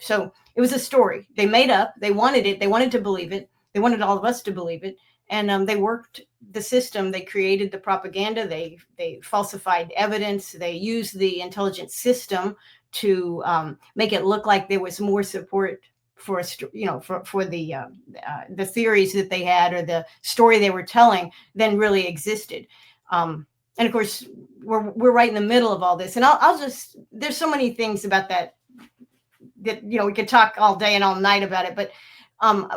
So it was a story they made up. They wanted it. They wanted to believe it. They wanted all of us to believe it. And they worked the system. They created the propaganda. They falsified evidence. They used the intelligence system to make it look like there was more support for for the theories that they had or the story they were telling than really existed. And of course, we're right in the middle of all this. And I'll just, there's so many things about that we could talk all day and all night about it. But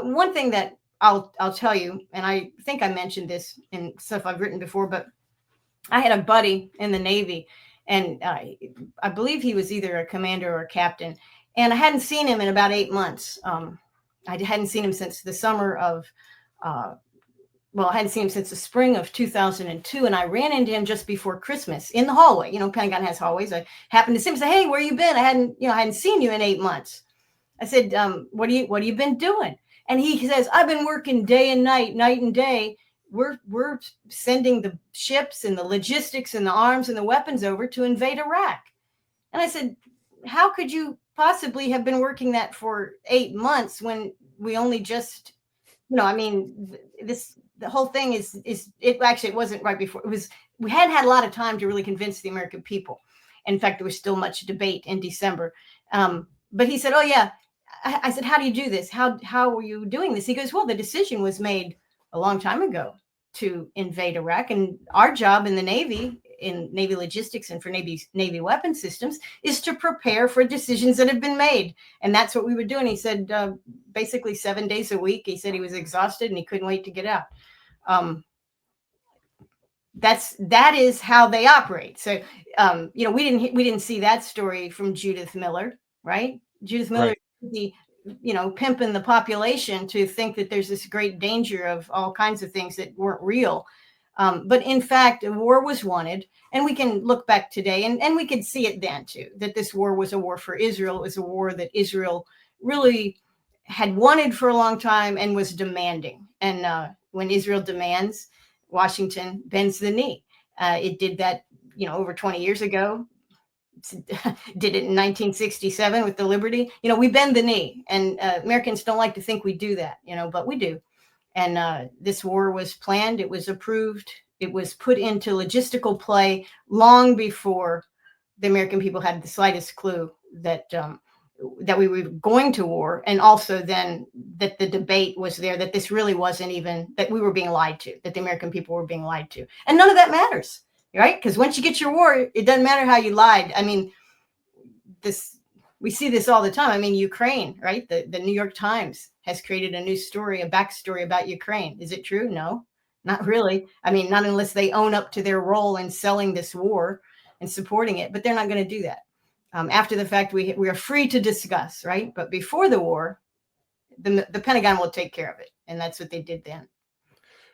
one thing that I'll tell you, and I think I mentioned this in stuff I've written before, but I had a buddy in the Navy, and I believe he was either a commander or a captain, and I hadn't seen him in about 8 months. I hadn't seen him since the summer of, I hadn't seen him since the spring of 2002, and I ran into him just before Christmas in the hallway. Pentagon has hallways. I happened to see him and say, "Hey, where you been? I hadn't seen you in 8 months." I said, what have you been doing?" And he says, "I've been working day and night and day. We're sending the ships and the logistics and the arms and the weapons over to invade Iraq." And I said, "How could you possibly have been working that for 8 months when we only just, the whole thing it wasn't right before. We hadn't had a lot of time to really convince the American people. In fact, there was still much debate in December." But he said, "Oh yeah." I said, "How do you do this? How are you doing this?" He goes, "Well, the decision was made a long time ago to invade Iraq. And our job in the Navy, in Navy logistics and for Navy weapon systems, is to prepare for decisions that have been made." And that's what we were doing. He said, basically 7 days a week. He said he was exhausted and he couldn't wait to get out. That is how they operate. So, we didn't see that story from Judith Miller, right? Judith Miller, right. Pimping the population to think that there's this great danger of all kinds of things that weren't real. But in fact, a war was wanted, and we can look back today and we could see it then too, that this war was a war for Israel. It was a war that Israel really had wanted for a long time and was demanding. And when Israel demands, Washington bends the knee. It did that, over 20 years ago. Did it in 1967 with the Liberty. We bend the knee, and Americans don't like to think we do that, but we do. And this war was planned. It was approved. It was put into logistical play long before the American people had the slightest clue that we were going to war, and also then that the debate was there, that this really wasn't even, that we were being lied to, that the American people were being lied to. And none of that matters, right? Because once you get your war, it doesn't matter how you lied. I mean, we see this all the time. I mean, Ukraine, right? The New York Times has created a new story, a backstory about Ukraine. Is it true? No, not really. I mean, not unless they own up to their role in selling this war and supporting it, but they're not going to do that. After the fact, we are free to discuss, right? But before the war, the Pentagon will take care of it. And that's what they did then.